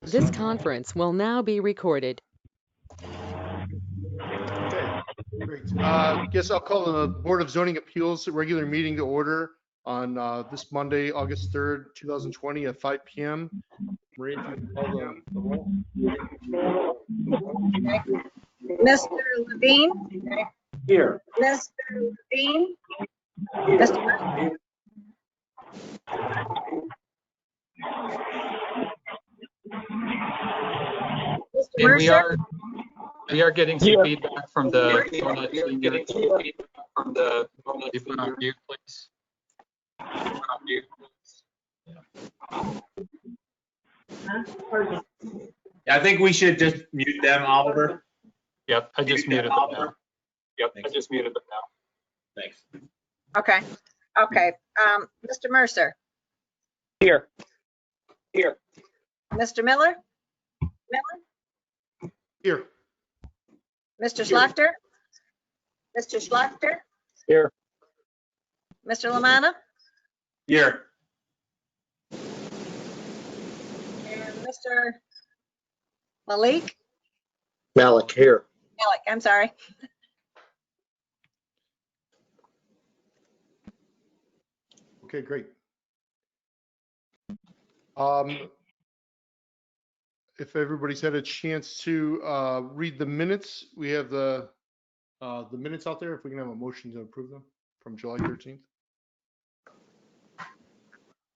This conference will now be recorded. Okay, great. Guess I'll call the Board of Zoning Appeals regular meeting to order on this Monday, August 3rd, 2020 at 5 p.m. Marie, if you can call the roll. Mr. Levine? Here. Mr. Levine? Mr. Mercer? Mr. And Mercer? we are getting some feedback from the donut unit. If we can mute, please. I think we should just mute them, Oliver. Yep, I just muted them now. Thanks. Okay, okay. Mr. Mercer? Here. Mr. Miller? Here. Mr. Schlachter? Mr. Schlachter? Here. Mr. Lamanna? Here. And Mr. Malik? Malik, here. Malik, I'm sorry. Okay, great. If everybody's had a chance to read the minutes, we have the minutes out there. If we can have a motion to approve them from July 13th.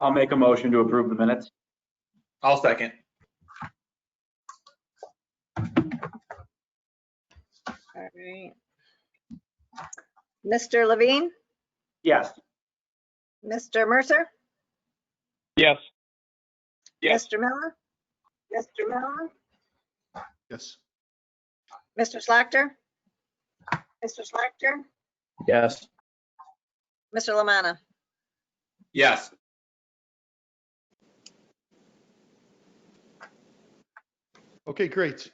I'll make a motion to approve the minutes. I'll second. All right. Mr. Levine? Yes. Mr. Mercer? Yes. Mr. Miller? Mr. Miller? Yes. Mr. Schlachter? Mr. Schlachter? Yes. Mr. Lamanna? Yes. Okay, great.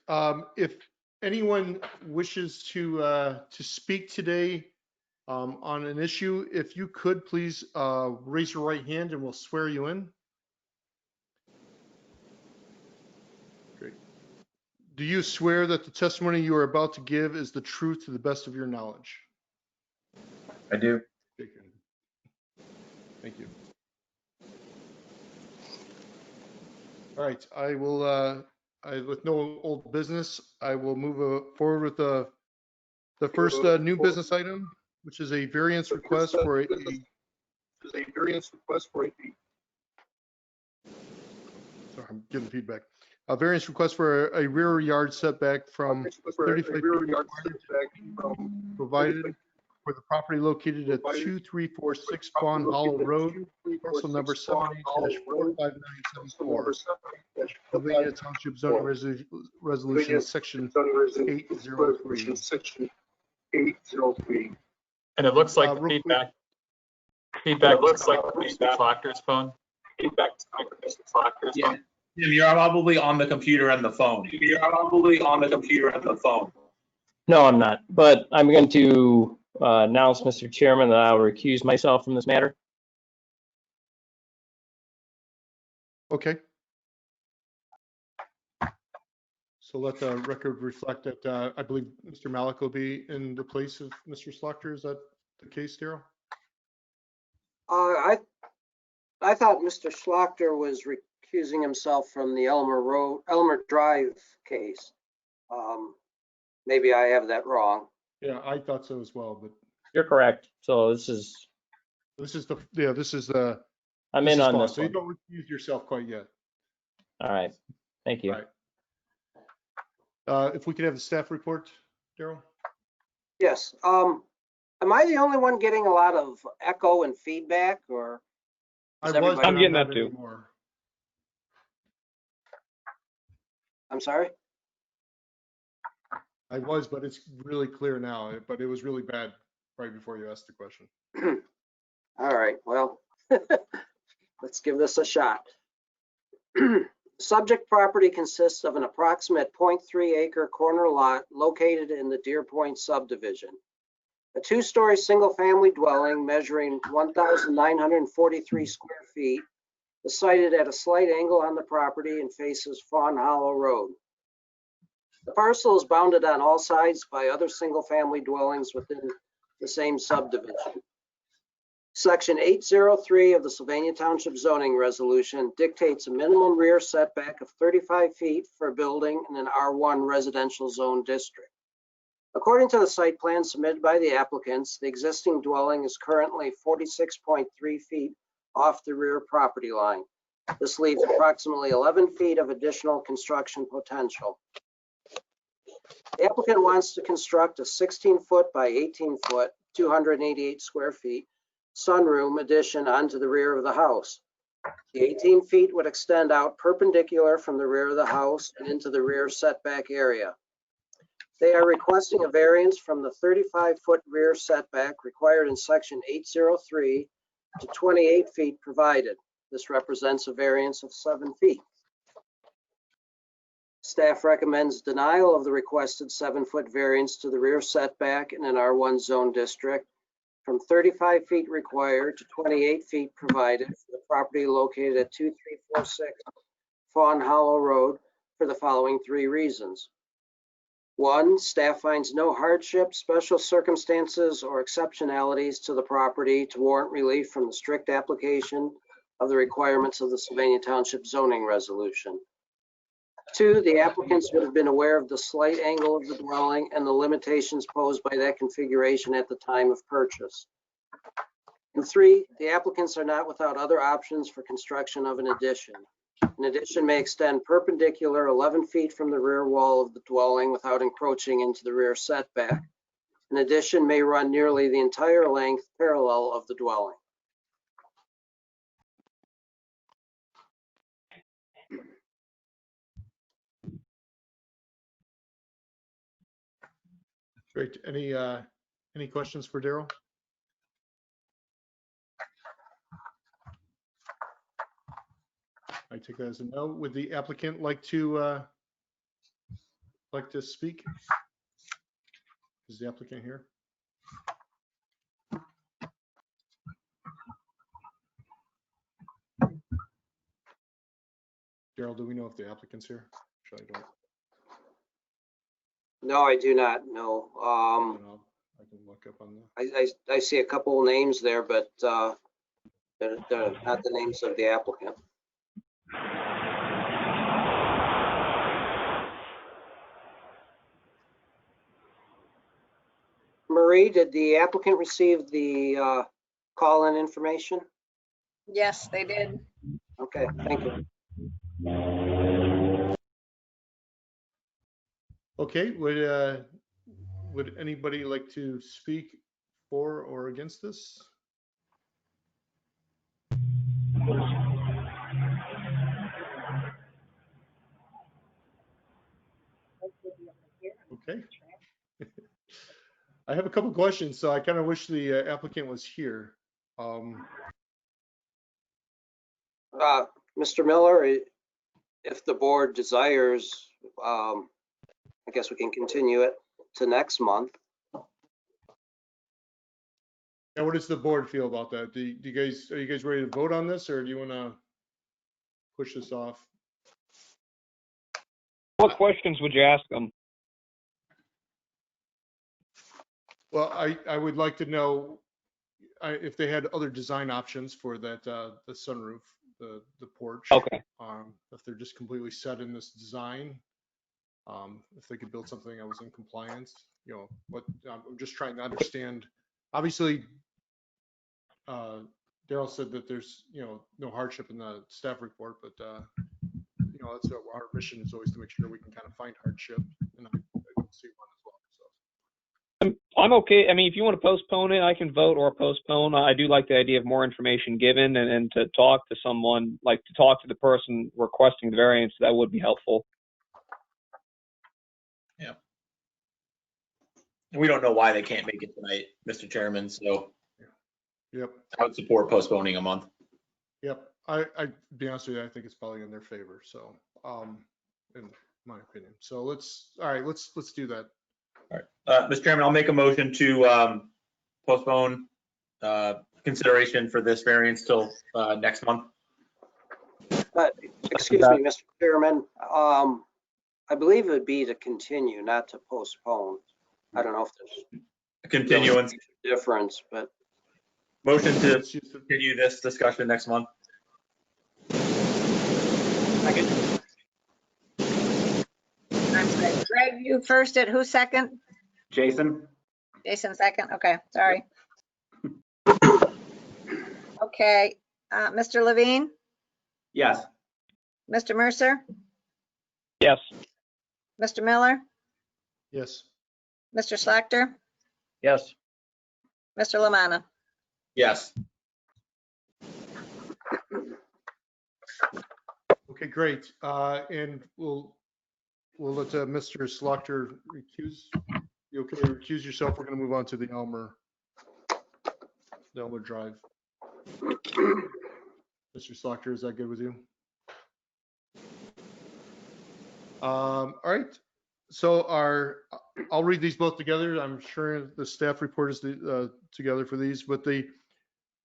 If anyone wishes to speak today on an issue, if you could please raise your right hand and we'll swear you in. Great. Do you swear that the testimony you are about to give is the truth to the best of your knowledge? I do. Thank you. All right, I will, with no old business, I will move forward with the first new business item, which is a variance request for a sorry, I'm getting feedback. A variance request for a rear yard setback from 35 feet provided for the property located at 2346 Fawn Hollow Road, parcel number 78-45974. Pennsylvania Township Zoning Resolution Section 803. And it looks like the real feedback looks like Mr. Schlachter's phone. Yeah. Jim, you're probably on the computer and the phone. No, I'm not, but I'm going to announce, Mr. Chairman, that I will recuse myself from this matter. Okay. So let the record reflect that I believe Mr. Malik will be in the place of Mr. Schlachter. Is that the case, Daryl? I thought Mr. Schlachter was recusing himself from the Elmer Drive case. Maybe I have that wrong. Yeah, I thought so as well, but You're correct. So this is the I'm this in is on fine. this So you one. don't recuse yourself quite yet. All right. Thank you. All right. If we could have the staff report, Daryl? Yes. Am I the only one getting a lot of echo and feedback, or? Is I was, everybody- but I'm getting that too. Anymore. I'm sorry? I was, but it's really clear now. But it was really bad right before you asked the question. All right, well, let's give this a shot. Subject property consists of an approximate 0.3 acre corner lot located in the Deer Point subdivision. A two-story single-family dwelling measuring 1,943 square feet is sited at a slight angle on the property and faces Fawn Hollow Road. The parcel is bounded on all sides by other single-family dwellings within the same subdivision. Section 803 of the Sylvania Township zoning resolution dictates a minimum rear setback of 35 feet for a building in an R1 residential zone district. According to the site plan submitted by the applicants, the existing dwelling is currently 46.3 feet off the rear property line. This leaves approximately 11 feet of additional construction potential. The applicant wants to construct a 16-foot by 18-foot, 288 square feet, sunroom addition onto the rear of the house. The 18 feet would extend out perpendicular from the rear of the house and into the rear setback area. They are requesting a variance from the 35-foot rear setback required in section 803 to 28 feet provided. This represents a variance of 7 feet. Staff recommends denial of the requested 7-foot variance to the rear setback in an R1 zone district from 35 feet required to 28 feet provided for the property located at 2346 Fawn Hollow Road for the following 3 reasons. 1, staff finds no hardship, special circumstances, or exceptionalities to the property to warrant relief from the strict application of the requirements of the Sylvania Township zoning resolution. 2, the applicants would have been aware of the slight angle of the dwelling and the limitations posed by that configuration at the time of purchase. And 3, the applicants are not without other options for construction of an addition. An addition may extend perpendicular 11 feet from the rear wall of the dwelling without encroaching into the rear setback. An addition may run nearly the entire length parallel of the dwelling. Great. Any questions for Daryl? I take that as a no. Would the applicant like to speak? Is the applicant here? Daryl, do we know if the applicant's here? Actually, I don't. No, I do not know. I can look up on the. I see a couple names there, but they're not the names of the applicant. Marie, did the applicant receive the call-in information? Yes, they did. Okay, thank you. Okay, would anybody like to speak for or against this? Okay. I have a couple questions, so I kind of wish the applicant was here. Mr. Miller, if the board desires, I guess we can continue it to next month. And what does the board feel about that? Are you guys ready to vote on this, or do you want to push this off? What questions would you ask them? Well, I would like to know if they had other design options for that, the sunroof, the porch. Okay. If they're just completely set in this design, if they could build something that was in compliance, what I'm just trying to understand. Obviously, Daryl said that there's, no hardship in the staff report, but that's our mission is always to make sure we can kind of find hardship, and I don't see one as well. So. I'm okay. I mean, if you want to postpone it, I can vote or postpone. I do like the idea of more information given and to talk to someone, like to talk to the person requesting the variance, that would be helpful. Yeah. We don't know why they can't make it tonight, Mr. Chairman, so. Yep. I would support postponing a month. Yep. I be honest with you, I think it's probably in their favor. So, in my opinion. So all right, let's do that. All right, Mr. Chairman, I'll make a motion to postpone consideration for this variance till next month. Excuse me, Mr. Chairman. I believe it would be to continue, not to postpone. I don't know if there's Continuance. a difference, but Motion to Let's use the- continue this discussion next month. I'm sorry. Greg, you first it. Who second? Jason? Jason second. Okay, sorry. Okay, Mr. Levine, Yes. Mr. Mercer, Yes. Mr. Miller, Yes. Mr. Slaughter, Yes. Mr. Lamanna. Yes. Okay, great. And we'll let Mr. Slaughter recuse. You okay to recuse yourself? We're going to move on to the Elmer Drive. Mr. Slaughter, is that good with you? All right. So I'll read these both together. I'm sure the staff report is together for these, but the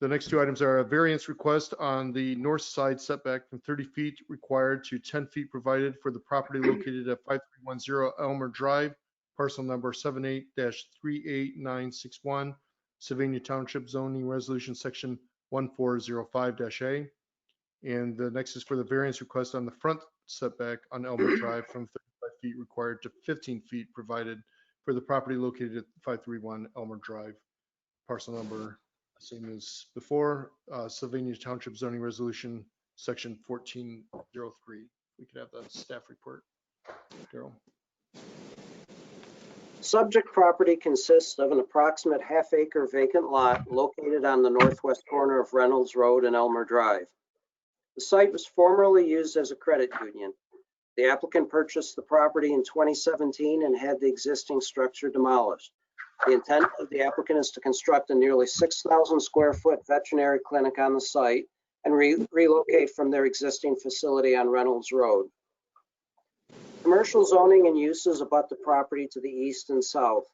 next two items are a variance request on the north side setback from 30 feet required to 10 feet provided for the property located at 5310 Elmer Drive, parcel number 78-38961, Sylvania Township zoning resolution section 1405-A. And the next is for the variance request on the front setback on Elmer Drive from 35 feet required to 15 feet provided for the property located at 531 Elmer Drive, parcel number same as before, Sylvania Township zoning resolution section 1403. We could have the staff report. Daryl. subject property consists of an approximate half-acre vacant lot located on the northwest corner of Reynolds Road and Elmer Drive. The site was formerly used as a credit union. The applicant purchased the property in 2017 and had the existing structure demolished. The intent of the applicant is to construct a nearly 6,000 square foot veterinary clinic on the site and relocate from their existing facility on Reynolds Road. Commercial zoning and uses abut the property to the east and south.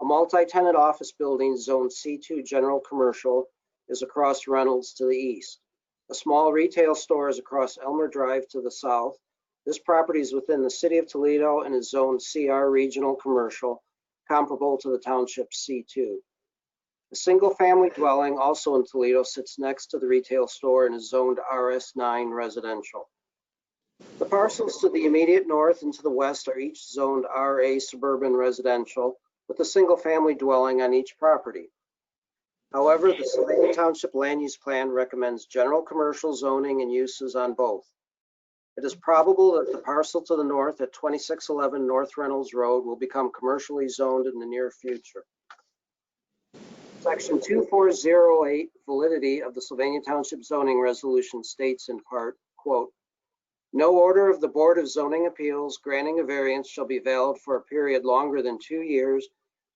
A multi-tenant office building zoned C2 general commercial is across Reynolds to the east. A small retail store is across Elmer Drive to the south. This property is within the city of Toledo and is zoned CR regional commercial, comparable to the township C2. A single-family dwelling, also in Toledo, sits next to the retail store and is zoned RS9 residential. The parcels to the immediate north and to the west are each zoned RA suburban residential, with a single-family dwelling on each property. However, the Sylvania Township Land Use Plan recommends general commercial zoning and uses on both. It is probable that the parcel to the north at 2611 North Reynolds Road will become commercially zoned in the near future. Section 2408, validity of the Sylvania Township zoning resolution states in part, quote, "No order of the Board of Zoning Appeals granting a variance shall be valid for a period longer than 2 years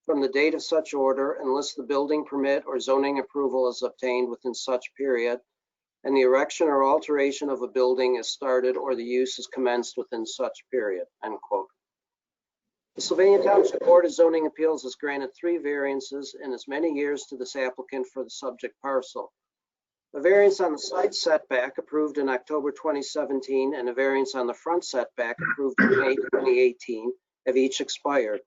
from the date of such order unless the building permit or zoning approval is obtained within such period and the erection or alteration of a building is started or the use is commenced within such period," end quote. The Sylvania Township Board of Zoning Appeals has granted 3 variances in as many years to this applicant for the subject parcel. A variance on the side setback approved in October 2017 and a variance on the front setback approved in May 2018 have each expired.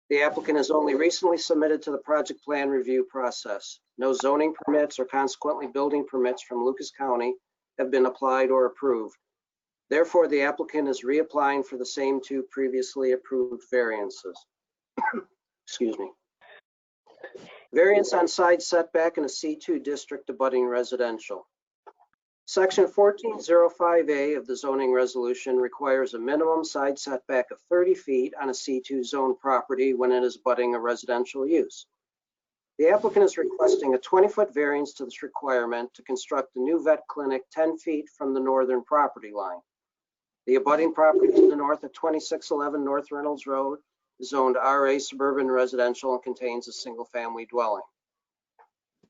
The applicant has only recently submitted to the project plan review process. No zoning permits or consequently building permits from Lucas County have been applied or approved. Therefore, the applicant is reapplying for the same 2 previously approved variances. Excuse me. Variance on side setback in a C2 district abutting residential. Section 1405A of the zoning resolution requires a minimum side setback of 30 feet on a C2 zone property when it is abutting a residential use. The applicant is requesting a 20-foot variance to this requirement to construct a new vet clinic 10 feet from the northern property line. The abutting property to the north at 2611 North Reynolds Road is zoned RA suburban residential and contains a single-family dwelling.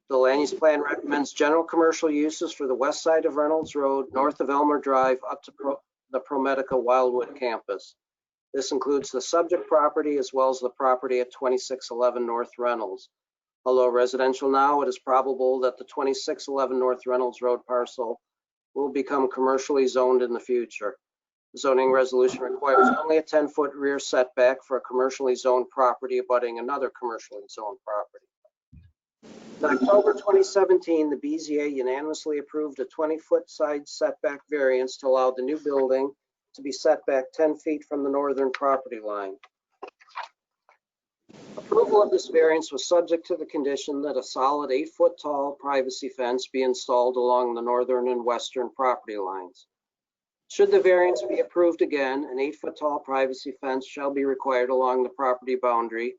The land use plan recommends general commercial uses for the west side of Reynolds Road, north of Elmer Drive, up to the ProMedica Wildwood campus. This includes the subject property as well as the property at 2611 North Reynolds. Although residential now, it is probable that the 2611 North Reynolds Road parcel will become commercially zoned in the future. The zoning resolution requires only a 10-foot rear setback for a commercially zoned property abutting another commercially zoned property. In October 2017, the BZA unanimously approved a 20-foot side setback variance to allow the new building to be set back 10 feet from the northern property line. Approval of this variance was subject to the condition that a solid 8-foot tall privacy fence be installed along the northern and western property lines. Should the variance be approved again, an 8-foot tall privacy fence shall be required along the property boundary,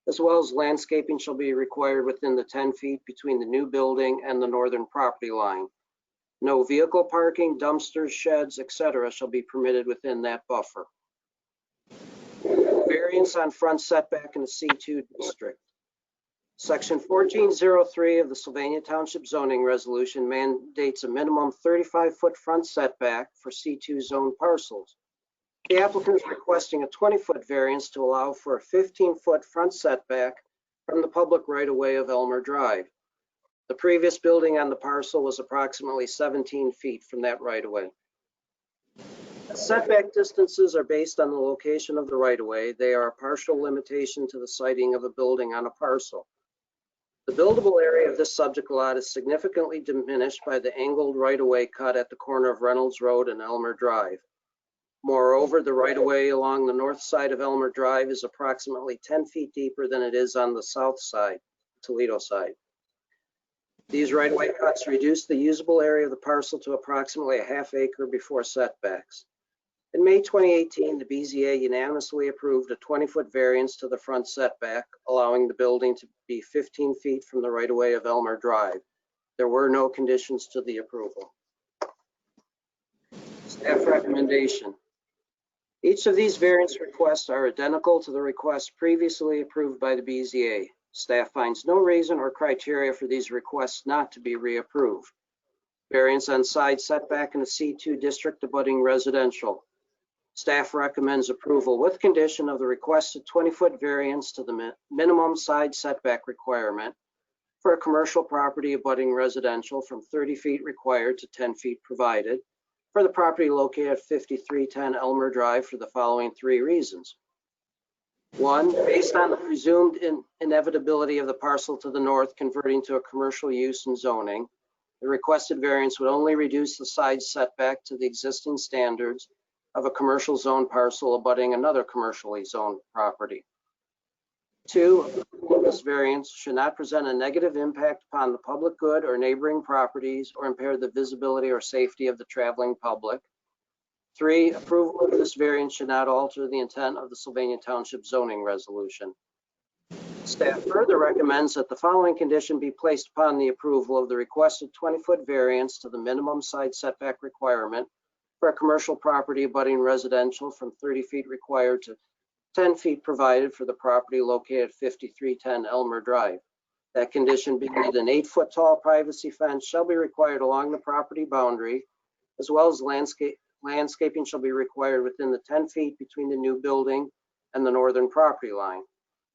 as well as landscaping shall be required within the 10 feet between the new building and the northern property line. No vehicle parking, dumpsters, sheds, etc. shall be permitted within that buffer. Variance on front setback in the C2 district. Section 1403 of the Sylvania Township zoning resolution mandates a minimum 35-foot front setback for C2 zone parcels. The applicant is requesting a 20-foot variance to allow for a 15-foot front setback from the public right-of-way of Elmer Drive. The previous building on the parcel was approximately 17 feet from that right-of-way. Setback distances are based on the location of the right-of-way. They are a partial limitation to the siting of a building on a parcel. The buildable area of this subject lot is significantly diminished by the angled right-of-way cut at the corner of Reynolds Road and Elmer Drive. Moreover, the right-of-way along the north side of Elmer Drive is approximately 10 feet deeper than it is on the south side, Toledo side. These right-of-way cuts reduce the usable area of the parcel to approximately a half acre before setbacks. In May 2018, the BZA unanimously approved a 20-foot variance to the front setback, allowing the building to be 15 feet from the right-of-way of Elmer Drive. There were no conditions to the approval. Staff recommendation. Each of these variance requests are identical to the requests previously approved by the BZA. Staff finds no reason or criteria for these requests not to be reapproved. Variance on side setback in the C2 district abutting residential. Staff recommends approval with condition of the requested 20-foot variance to the minimum side setback requirement for a commercial property abutting residential from 30 feet required to 10 feet provided for the property located at 5310 Elmer Drive for the following 3 reasons. 1, based on the presumed inevitability of the parcel to the north converting to a commercial use and zoning, the requested variance would only reduce the side setback to the existing standards of a commercial zone parcel abutting another commercially zoned property. 2, this variance should not present a negative impact upon the public good or neighboring properties or impair the visibility or safety of the traveling public. 3, approval of this variance should not alter the intent of the Sylvania Township zoning resolution. Staff further recommends that the following condition be placed upon the approval of the requested 20-foot variance to the minimum side setback requirement for a commercial property abutting residential from 30 feet required to 10 feet provided for the property located at 5310 Elmer Drive. That condition being that an 8-foot tall privacy fence shall be required along the property boundary, as well as landscaping shall be required within the 10 feet between the new building and the northern property line.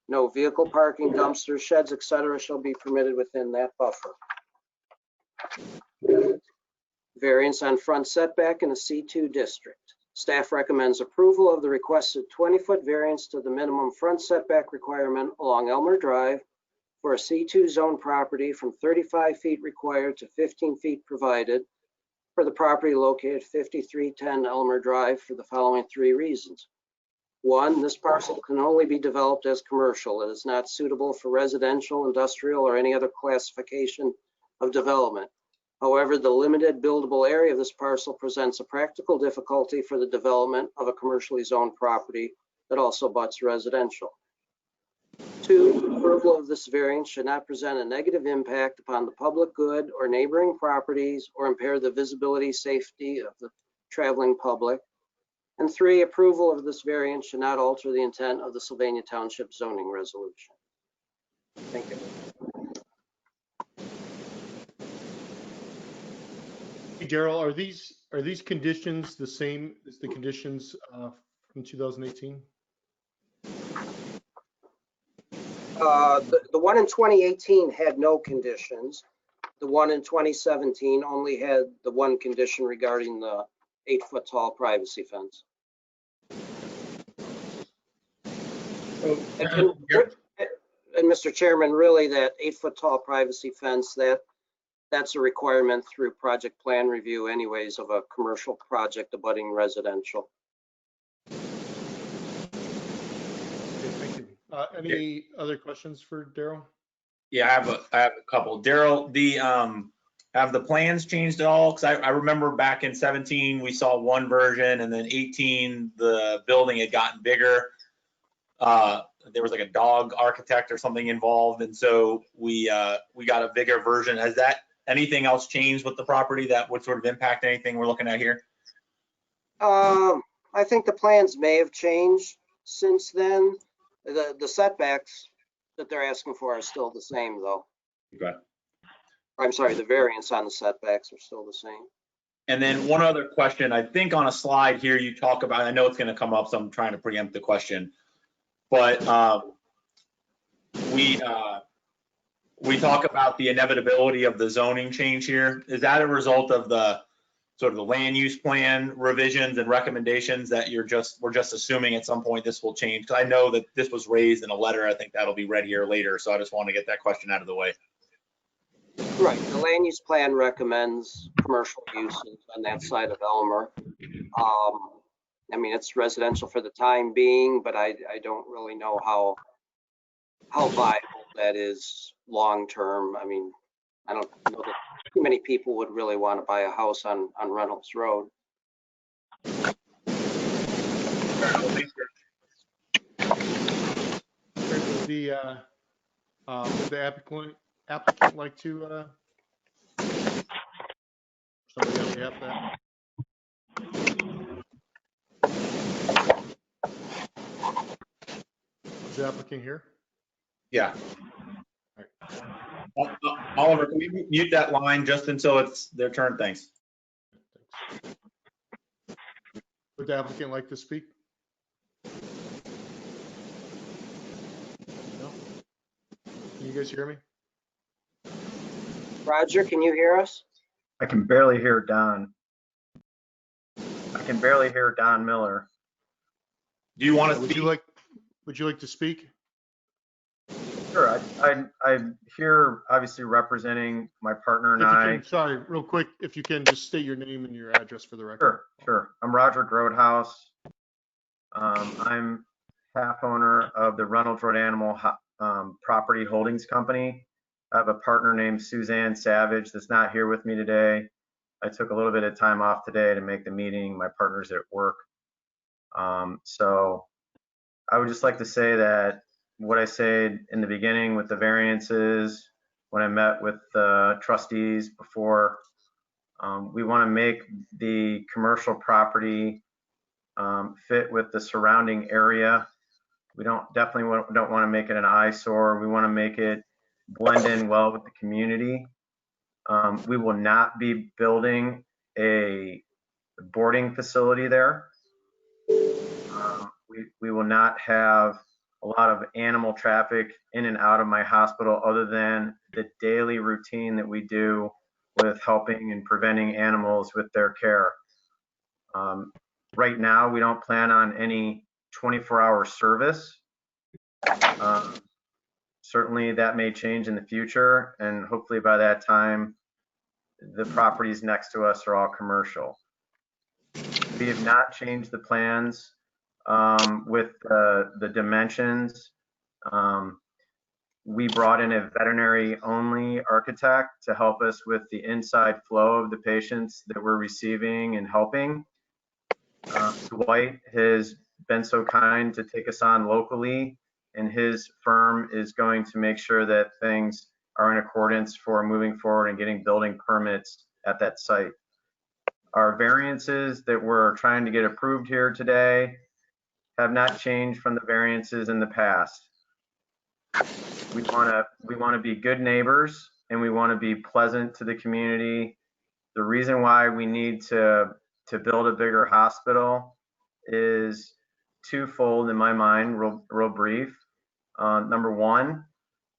No vehicle parking, dumpsters, sheds, etc. shall be permitted within that buffer. Variance on front setback in the C2 district. Staff recommends approval of the requested 20-foot variance to the minimum front setback requirement along Elmer Drive for a C2 zone property from 35 feet required to 15 feet provided for the property located at 5310 Elmer Drive for the following 3 reasons. 1, this parcel can only be developed as commercial. It is not suitable for residential, industrial, or any other classification of development. However, the limited buildable area of this parcel presents a practical difficulty for the development of a commercially zoned property that also butts residential. 2, approval of this variance should not present a negative impact upon the public good or neighboring properties or impair the visibility, safety of the traveling public. And 3, approval of this variance should not alter the intent of the Sylvania Township zoning resolution. Thank you. Hey, Daryl, are these conditions the same as the conditions from 2018? The one in 2018 had no conditions. The one in 2017 only had the one condition regarding the 8-foot tall privacy fence. And Mr. Chairman, really that 8-foot tall privacy fence, that's a requirement through project plan review anyways of a commercial project abutting residential. Okay, thank you. Any other questions for Daryl? Yeah, I have a couple. Daryl, have the plans changed at all? Because I remember back in 17, we saw one version, and then 18, the building had gotten bigger. There was like a dog architect or something involved, and so we got a bigger version. Has that anything else changed with the property that would sort of impact anything we're looking at here? I think the plans may have changed since then. The setbacks that they're asking for are still the same, though. Okay. I'm sorry, the variance on the setbacks are still the same. And then one other question, I think on a slide here you talk about, I know it's going to come up, so I'm trying to preempt the question, but we talk about the inevitability of the zoning change here. Is that a result of the sort of the land use plan revisions and recommendations that we're just assuming at some point this will change? Because I know that this was raised in a letter. I think that'll be read here later. So I just want to get that question out of the way. Right, the land use plan recommends commercial uses on that side of Elmer. I mean, it's residential for the time being, but I don't really know how viable that is long term. I mean, I don't know that too many people would really want to buy a house on Reynolds Road. Would the applicant like to somebody on behalf of that? Is the applicant here? Yeah. Oliver, can we mute that line just until it's their turn? Thanks. Would the applicant like to speak? No? Can you guys hear me? Roger, can you hear us? I can barely hear Don. I can barely hear Don Miller. Do you want to Would speak? you like to speak? Sure, I'm here obviously representing my partner and If you I. can, sorry, real quick, if you can just state your name and your address for the record. Sure. I'm Roger Grodehouse. I'm half owner of the Reynolds Road Animal Property Holdings Company. I have a partner named Suzanne Savage that's not here with me today. I took a little bit of time off today to make the meeting. My partner's at work. So I would just like to say that what I said in the beginning with the variances, when I met with the trustees before, we want to make the commercial property fit with the surrounding area. We definitely don't want to make it an eyesore. We want to make it blend in well with the community. We will not be building a boarding facility there. We will not have a lot of animal traffic in and out of my hospital other than the daily routine that we do with helping and preventing animals with their care. Right now, we don't plan on any 24-hour service. Certainly that may change in the future, and hopefully by that time, the properties next to us are all commercial. We have not changed the plans with the dimensions. We brought in a veterinary-only architect to help us with the inside flow of the patients that we're receiving and helping. Dwight has been so kind to take us on locally, and his firm is going to make sure that things are in accordance for moving forward and getting building permits at that site. Our variances that we're trying to get approved here today have not changed from the variances in the past. We want to be good neighbors, and we want to be pleasant to the community. The reason why we need to build a bigger hospital is twofold in my mind, real brief. Number one,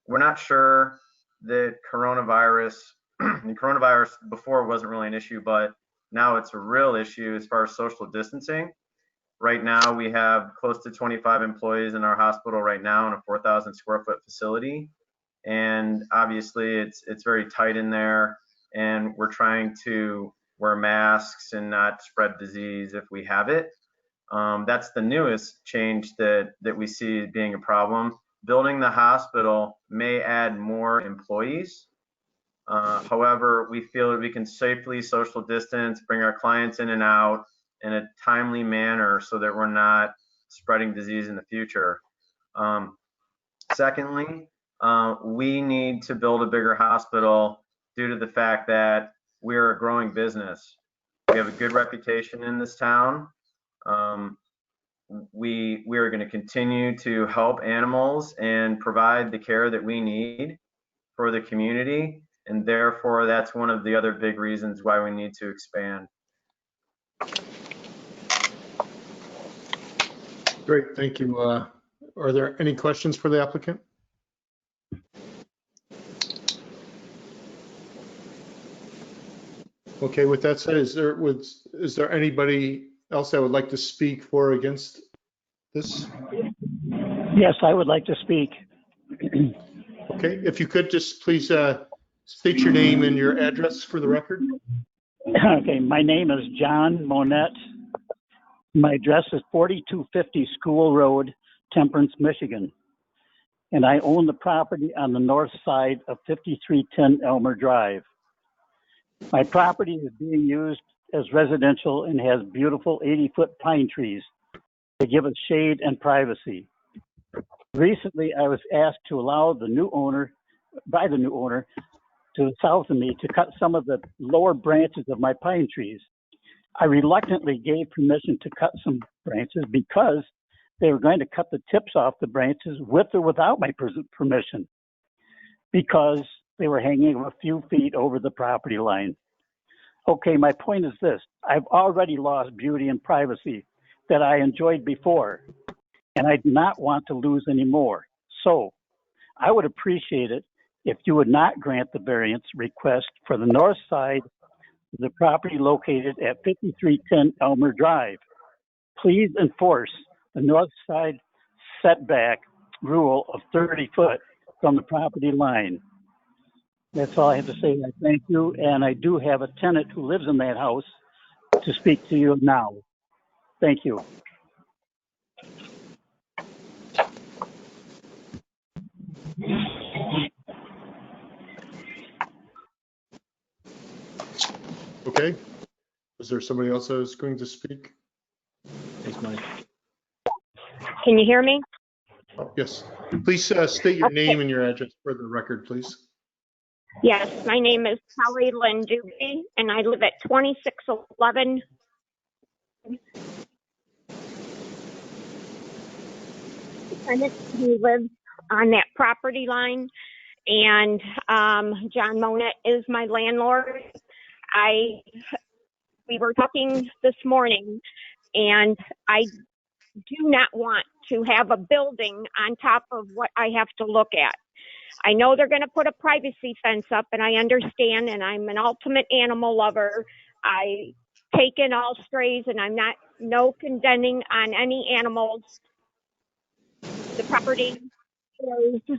we're not sure that coronavirus the coronavirus before wasn't really an issue, but now it's a real issue as far as social distancing. Right now, we have close to 25 employees in our hospital right now in a 4,000 square foot facility. And obviously it's very tight in there, and we're trying to wear masks and not spread disease if we have it. That's the newest change that we see being a problem. Building the hospital may add more employees. However, we feel that we can safely social distance, bring our clients in and out in a timely manner so that we're not spreading disease in the future. Secondly, we need to build a bigger hospital due to the fact that we're a growing business. We have a good reputation in this town. We are going to continue to help animals and provide the care that we need for the community. And therefore, that's one of the other big reasons why we need to expand. Great, thank you. Are there any questions for the applicant? Okay, with that said, is there anybody else that would like to speak for or against this? Yes, I would like to speak. Okay, if you could just please state your name and your address for the record. Okay, my name is John Monette. My address is 4250 School Road, Temperance, Michigan. And I own the property on the north side of 5310 Elmer Drive. My property is being used as residential and has beautiful 80-foot pine trees to give us shade and privacy. Recently, I was asked to allow the new owner to the south of me to cut some of the lower branches of my pine trees. I reluctantly gave permission to cut some branches because they were going to cut the tips off the branches with or without my permission, because they were hanging a few feet over the property line. Okay, my point is this: I've already lost beauty and privacy that I enjoyed before, and I do not want to lose any more. So I would appreciate it if you would not grant the variance request for the north side of the property located at 5310 Elmer Drive. Please enforce the north side setback rule of 30 foot from the property line. That's all I have to say. I thank you, and I do have a tenant who lives in that house to speak to you now. Thank you. Okay, is there somebody else that is going to speak? That's Mike. Can you hear me? Oh, yes, please state your name and your address for the record, please. Yes, my name is Kelly Lynn Doobie, and I live at 2611. The tenant who lives on that property line, and John Monette is my landlord. We were talking this morning, and I do not want to have a building on top of what I have to look at. I know they're going to put a privacy fence up, and I understand, and I'm an ultimate animal lover. I take in all strays, and I'm not no condemning on any animals. The property is,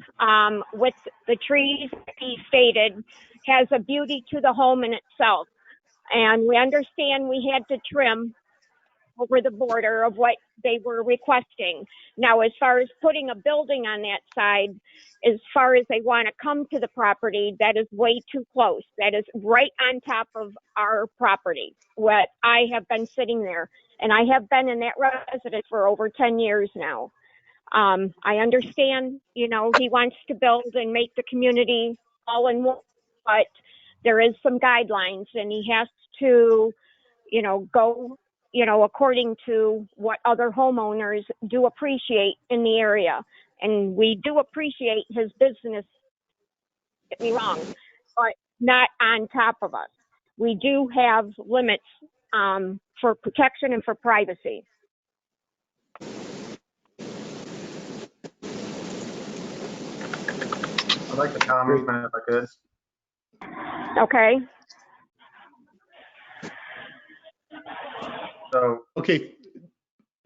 with the trees, he stated, has a beauty to the home in itself. And we understand we had to trim over the border of what they were requesting. Now, as far as putting a building on that side, as far as they want to come to the property, that is way too close. That is right on top of our property. What I have been sitting there, and I have been in that residence for over 10 years now. I understand, you know, he wants to build and make the community all in one, but there is some guidelines, and he has to, you know, go, you know, according to what other homeowners do appreciate in the area. And we do appreciate his business, get me wrong, but not on top of us. We do have limits for protection and for privacy. I'd like to comment if I could. Okay. So Okay.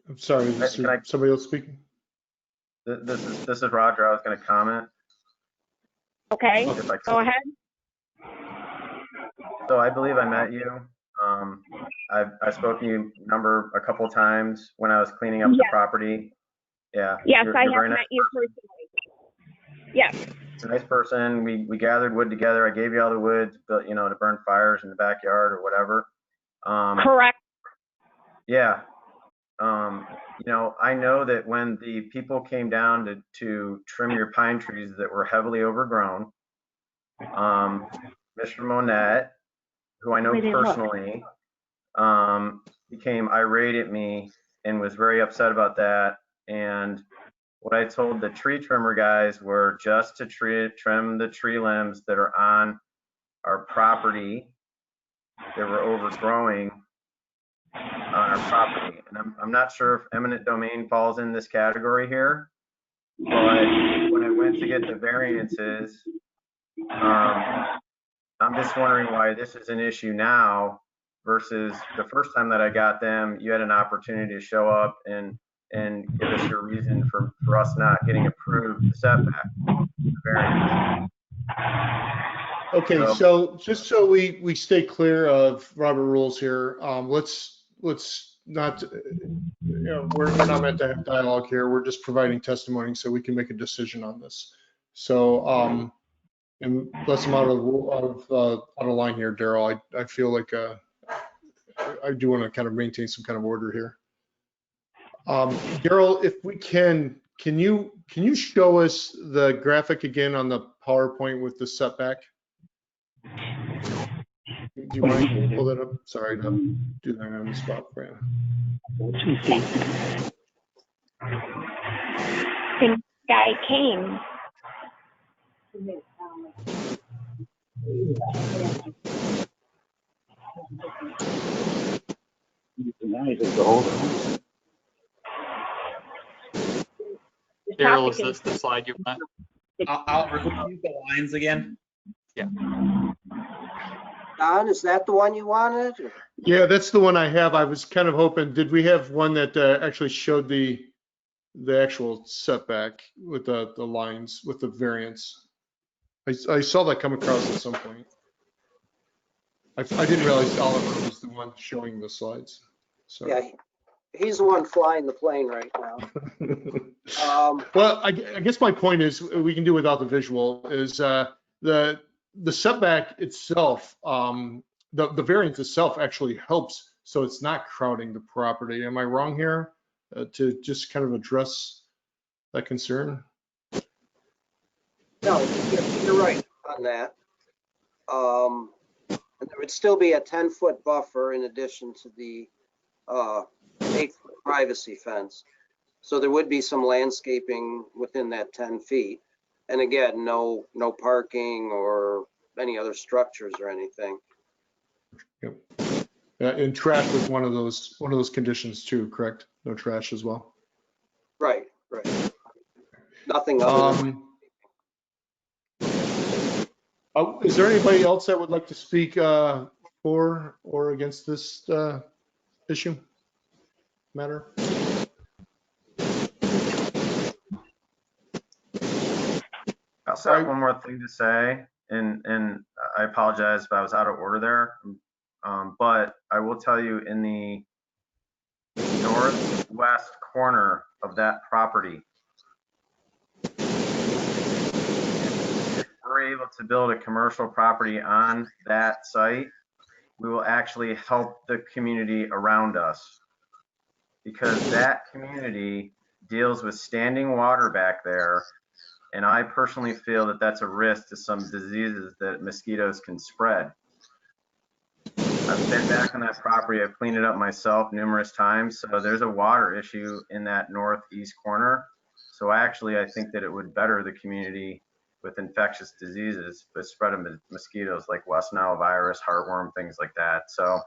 I'm sorry, is Can there I- somebody else speaking? this is Roger. I was going to comment. Okay. If I Go could. ahead. So I believe I met you. I've spoken to you a couple of times when I was cleaning up the Yes. property. Yeah. Yes, you're I very have nice met you personally. Yes. You're a nice person. We gathered wood together. I gave you all the wood, but to burn fires in the backyard or whatever. Correct. Yeah. I know that when the people came down to trim your pine trees that were heavily overgrown, Mr. Monette, who I know personally, became irate at me and was very upset about that. And what I told the tree trimmer guys were just to trim the tree limbs that are on our property that were overgrowing on our property. And I'm not sure if eminent domain falls in this category here, but when I went to get the variances, I'm just wondering why this is an issue now versus the first time that I got them. You had an opportunity to show up and give us your reason for us not getting approved the setback, the variance. Okay, so just so we stay clear of Robert rules here, let's not, we're not meant to have dialogue here. We're just providing testimony so we can make a decision on this. So, unless I'm out of line here, Daryl, I feel like I do want to kind of maintain some kind of order here. Daryl, if we can you show us the graphic again on the PowerPoint with the setback? Do you mind? Can you pull that up? Sorry to do that on the spot for you. The guy came. Daryl, is this the slide you want? I'll repeat the lines again. Yeah. Don, is that the one you wanted? Yeah, that's the one I have. I was kind of hoping, did we have one that actually showed the actual setback with the lines with the variance? I saw that come across at some point. I didn't realize Oliver was the one showing the slides. So. Yeah, he's the one flying the plane right now. Well, I guess my point is we can do without the visual is the setback itself, the variance itself actually helps, so it's not crowding the property. Am I wrong here to just kind of address that concern? No, you're right on that. And there would still be a 10-foot buffer in addition to the 8-foot privacy fence. So there would be some landscaping within that 10 feet. And again, no parking or any other structures or anything. Yep. And trash was one of those conditions too, correct? No trash as well. Right. Nothing other is there anybody else that would like to speak for or against this issue matter? I also have one more thing to say, and I apologize if I was out of order there, but I will tell you in the northwest corner of that property, if we're able to build a commercial property on that site, we will actually help the community around us, because that community deals with standing water back there. And I personally feel that that's a risk to some diseases that mosquitoes can spread. I've been back on that property. I've cleaned it up myself numerous times. So there's a water issue in that northeast corner. So actually, I think that it would better the community with infectious diseases, the spread of mosquitoes like West Nile virus, heartworm, things like that. So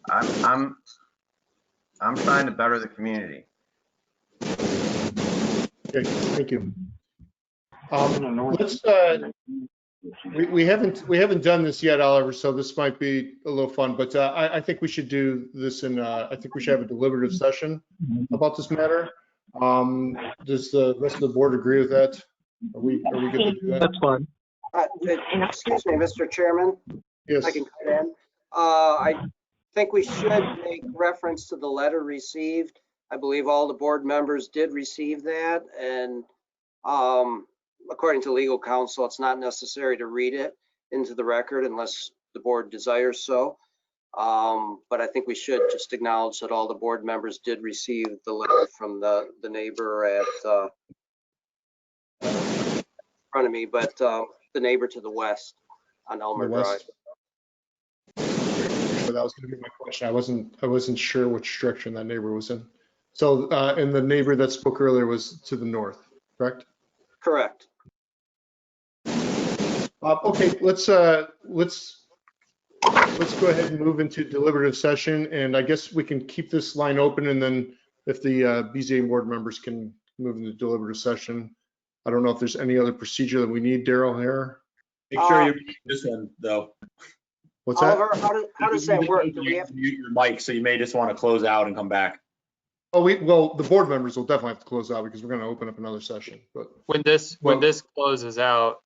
I'm trying to better the community. Okay, thank you. We haven't done this yet, Oliver, so this might be a little fun, but I think we should do this in, I think we should have a deliberative session about this matter. Does the rest of the board agree with that? Are we good to do that? That's fine. Excuse me, Mr. Chairman, Yes. I can cut in. I think we should make reference to the letter received. I believe all the board members did receive that, and according to legal counsel, it's not necessary to read it into the record unless the board desires so. But I think we should just acknowledge that all the board members did receive the letter from the neighbor at in front of me, but the neighbor to the west on Elmer Drive. So that was going to be my question. I wasn't sure which direction that neighbor was in. So, and the neighbor that spoke earlier was to the north, correct? Correct. Okay, let's go ahead and move into deliberative session, and I guess we can keep this line open, and then if the BZA board members can move into deliberative session. I don't know if there's any other procedure that we need, Daryl, here. Make sure you mute this one though. What's that? Oliver, how does that work? Do we have Mute your mic, so you may just want to close out and come back. Oh, well, the board members will definitely have to close out because we're going to open up another session. But When this closes out,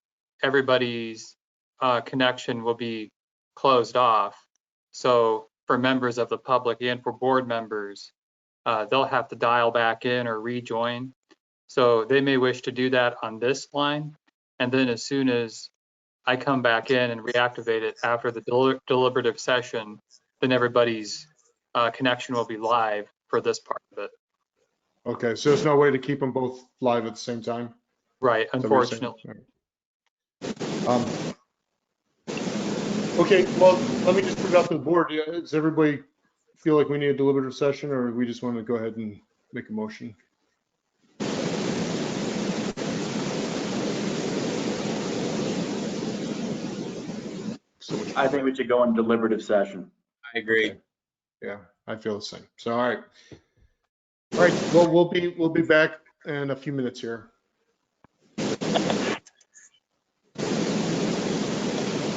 everybody's connection will be closed off. So for members of the public and for board members, they'll have to dial back in or rejoin. So they may wish to do that on this line. And then as soon as I come back in and reactivate it after the deliberative session, then everybody's connection will be live for this part of it. okay, so there's no way to keep them both live at the same time? Right, unfortunately. Okay, well, let me just put it out to the board. Does everybody feel like we need a deliberative session, or we just want to go ahead and make a motion? I think we should go in deliberative session. I agree. Okay. Yeah, I feel the same. So, all right. All right, well, we'll be back in a few minutes here.